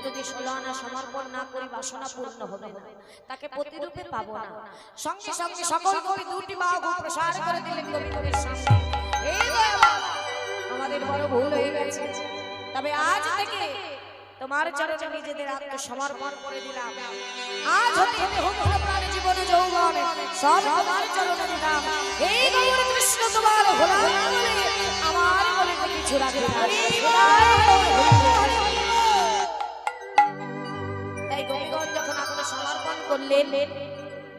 যদি 16 আনা সমর্পণ না করি বাসনা পূর্ণ হবে না, তাকে প্রতিরূপে পাবো না। সঙ্গে সঙ্গে সকল গোপী দুটি বাহু প্রসার করে দিলেন গোবিন্দের সামনে। এই বাবা, আমাদের বড় ভুল হয়ে গেছে, তবে আজ থেকে তোমার চরণে নিজেদের আত্মসমর্পণ করে দিলাম। আজ হতে প্রাণ জীবন যৌবন সব তোমার চরণে দিলাম। এই গৌর কৃষ্ণ তোমার গোলাম বলে আমার বলে কিছু রাখবে না। তাই গোপীগণ যখন আত্মসমর্পণ করলেন,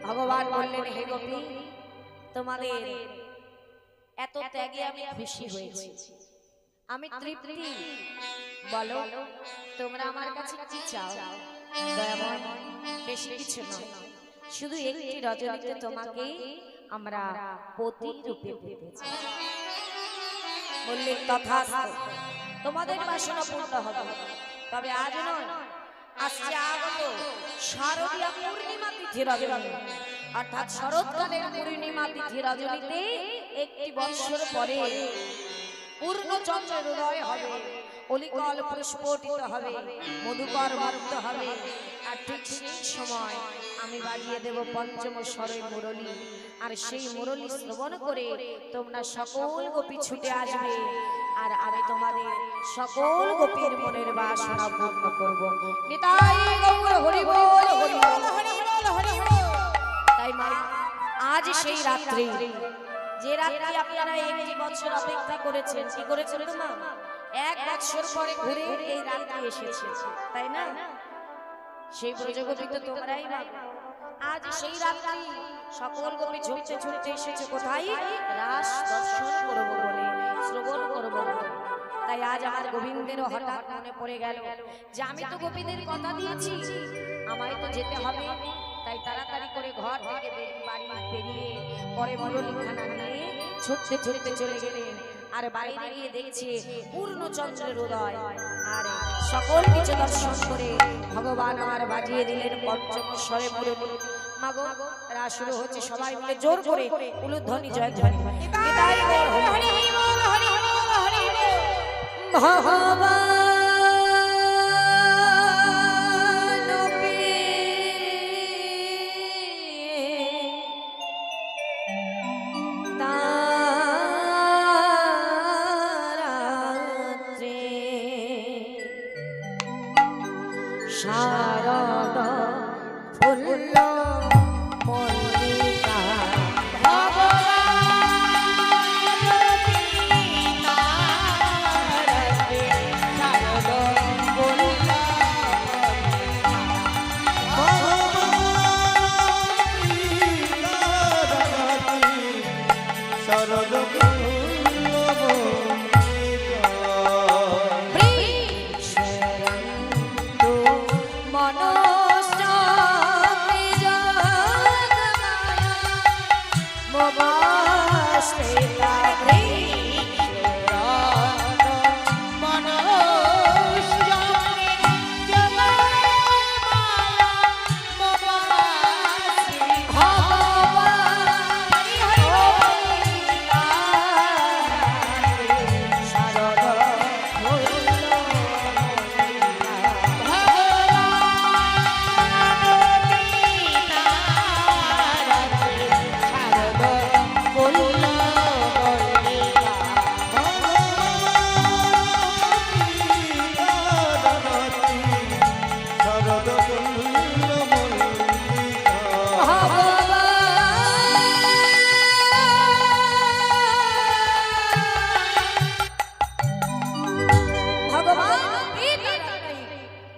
ভগবান বললেন, হে গোপী, তোমাদের এত ত্যাগে আমি খুশি হয়েছি, আমি তৃপ্তি। বলো তোমরা আমার কাছে কি চাও? দয়াময়, বেশি কিছু নয়, শুধু একটি রজনীতে তোমাকে আমরা পতি রূপে পেতে চাই। বললেন তথাস্তু, তোমাদের বাসনা পূর্ণ হবে। তবে আজ নয়, আসছে আগত শারদীয়া পূর্ণিমা তিথি রজনী, অর্থাৎ শরৎকালের পূর্ণিমা তিথি রজনীতে একটি বৎসর পরে পূর্ণ চন্দ্রের উদয় হবে, অলিকল প্রস্ফুটিত হবে, মধুকর মুক্ত হবে। আর ঠিক সেই সময় আমি বাজিয়ে দেব পঞ্চম স্বরের মুরলী। আর সেই মুরলী শ্রবণ করে তোমরা সকল গোপী ছুটে আসবে, আর আমি তোমাদের সকল গোপীর মনের বাসনা পূর্ণ করব। নিতাই গৌর হরি বল, হরি বল, হরি বল, হরি বল। তাই মা, আজ সেই রাত্রি, যে রাত্রি আপনারা 1 বছর অপেক্ষা করেছেন, কি করেছেন মা? 1 বছর পরে ঘুরে এই রাত্রি এসেছে, তাই না? সেই ব্রজগোপী তো তোমরাই না। আজ সেই রাত্রি সকল গোপী ছুটতে ছুটতে এসেছে কোথায়? রাস দর্শন করব বলে, শ্রবণ করব বলে। তাই আজ আমার গোবিন্দেরও হঠাৎ মনে পড়ে গেল যে আমি তো গোপীদের কথা দিয়েছি, আমায় তো যেতে হবে। তাই তাড়াতাড়ি করে ঘর থেকে বাড়ি বেরিয়ে পরে মুরলীখানা নিয়ে ছুটতে ছুটতে চলে গেলেন। আর বাইরে গিয়ে দেখছে পূর্ণ চন্দ্রের উদয়, আর সকল কিছু দর্শন করে ভগবান আমার বাজিয়ে দিলেন পঞ্চম স্বরে মুরলী। মাগো, রাস শুরু হচ্ছে, সবাই মিলে জোর করে উলুধ্বনি জয়ধ্বনি। ভগবান শারদ ফুল্ল মল্লিকা,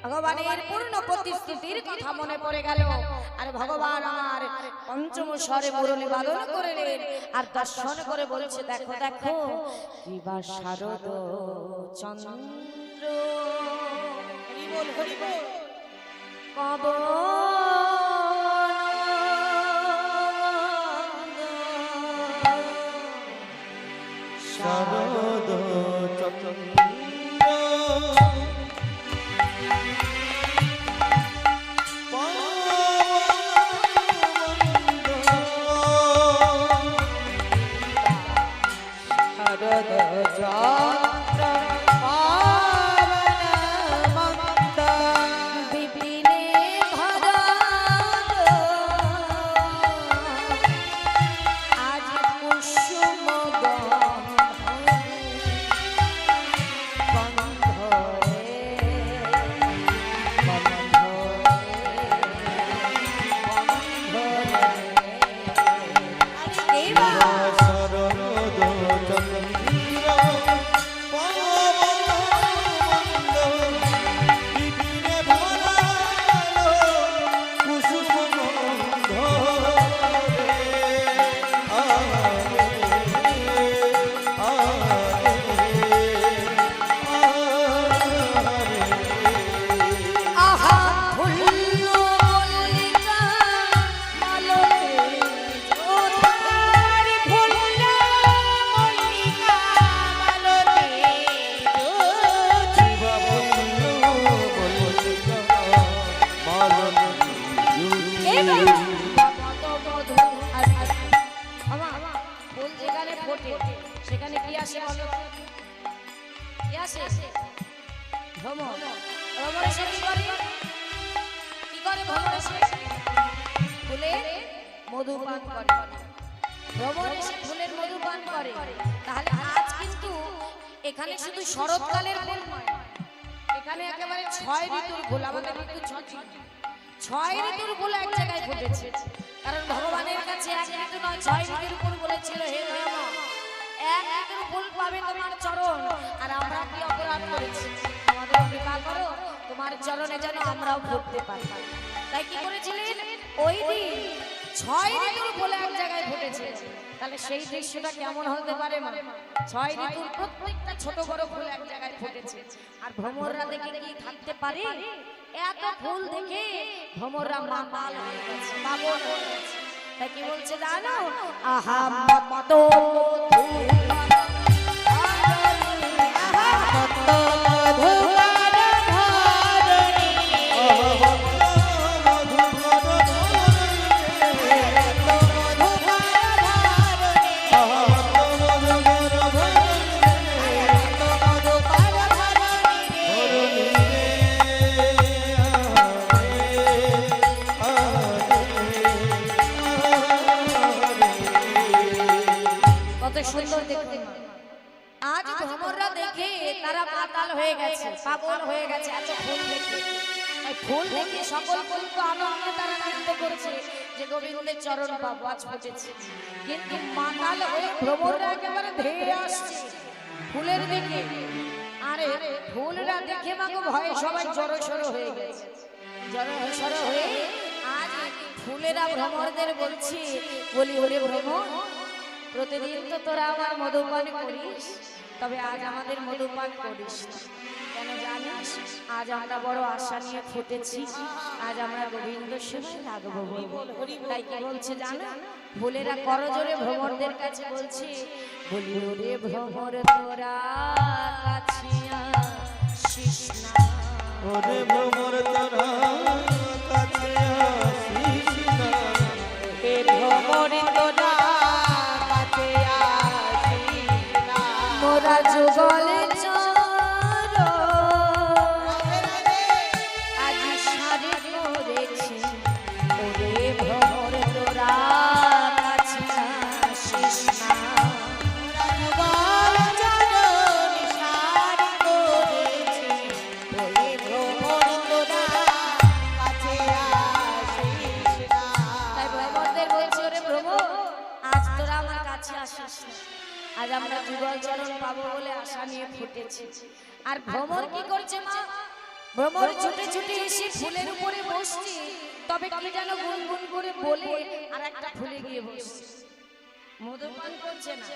ভগবানের পূর্ণ প্রতিশ্রুতির কথা মনে পড়ে গেল। আর ভগবান আমার পঞ্চম স্বরে মুরলী বাদন করলেন, আর দর্শন করে বলছে, দেখো দেখো কিবা শারদ চন্দ্র, হরি বল, হরি বল, পবন শারদ চন্দ্র, চন্দ্র পাবন মন্দ ভ্রমর এসে কি করে ভ্রমর এসে ফুলের মধু পান করে ভ্রমর এসে ফুলের মধু পান করে তাহলে আজ কিন্তু এখানে শুধু শরৎকালের ফুল নয় এখানে একেবারে 6 ঋতুর ফুল আমাদের ঋতু 6 ঋতুর ফুল এক জায়গায় ফুটেছে কারণ ভগবানের কাছে এক ঋতু নয় 6 ঋতুর ফুল বলেছিল হে রাম এক ঋতুর ফুল পাবে তোমার চরণ আর আমরা কি অপরাধ করেছি আমাদের কৃপা করো তোমার চরণে যেন আমরাও ফুটতে পারি তাই কি করেছিলেন ওই দিন 6 ঋতুর ফুল এক জায়গায় ফুটেছে তাহলে সেই দৃশ্যটা কেমন হতে পারে মানে 6 ঋতুর প্রত্যেকটা ছোট বড় ফুল এক জায়গায় ফুটেছে আর ভ্রমররা দেখে কি থাকতে পারে এত ফুল দেখে ভ্রমররা মাতাল হয়ে গেছে পাগল হয়ে গেছে তাই কি বলছে জানো আহা মত সুন্দর দেখুন আজ ভ্রমররা দেখে তারা মাতাল হয়ে গেছে পাগল হয়ে গেছে এত ফুল দেখে এই ফুল দেখে সকল ফুল তো আনন্দে তারা নৃত্য করছে যে গোবিন্দের চরণ পাবো আজ ফুটেছে কিন্তু মাতাল হয়ে ভ্রমররা একেবারে ধেয়ে আসছে ফুলের দিকে আরে ফুলরা দেখে মাগো ভয়ে সবাই জড়সড় হয়ে গেছে জড়সড় হয়ে আজ ফুলেরা ভ্রমরদের বলছে বলি ওরে ভ্রমর প্রতিদিন তো তোরা আমার মধুপান করিস তবে আজ আমাদের মধুপান করিস কেন জানিস আজ আমরা বড় আশা নিয়ে ফুটেছি আজ আমরা গোবিন্দ সেবায় লাগবো তাই কি বলছে জানো ফুলেরা করজোরে ভ্রমরদের কাছে বলছে বলি ওরে ভ্রমর তোরা কাছিয়া আসিস না ওরে ভ্রমর তোরা কাছে আসিস না হে ভ্রমর তোরা মোরা যুগলে চর আজ সারে করেছে ওরে ভ্রমর তোরা কাছে আসিস না মোরা যুগলে চর সারে করেছে ওরে ভ্রমর তোরা কাছে আসিস না তাই ভ্রমরদের বলছে ওরে ভ্রমর আজ তোরা আমার কাছে আসিস না আজ আমরা যুগল চরণ পাবো বলে আশা নিয়ে ফুটেছি আর ভ্রমর কি করছে মা ভ্রমর ছুটে ছুটে এসে ফুলের উপরে বসছে তবে কি যেন গুনগুন করে বলে আর একটা ফুলে গিয়ে বসছে মধুপান করছে না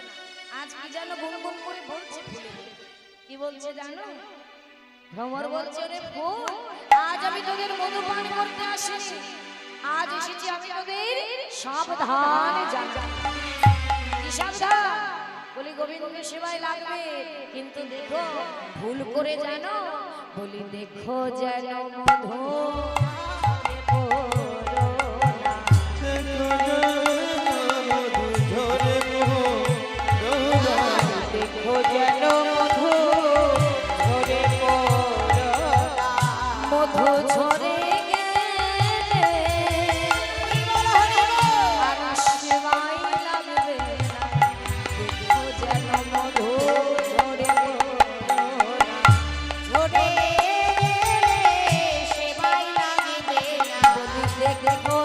আজ কি যেন গুনগুন করে বলছে ফুলে কি বলছে জানো ভ্রমর বলছে রে ফুল আজ আমি তোদের মধুপান করতে আসিনি আজ এসেছি আমি তোদের সাবধান জানা কি সাবধান বলি গোবিন্দের সেবায় লাগবে কিন্তু দেখো ভুল করে জানো বলি দেখো যেন মধু দেখো যেন মধু মধু ঝরে দেখো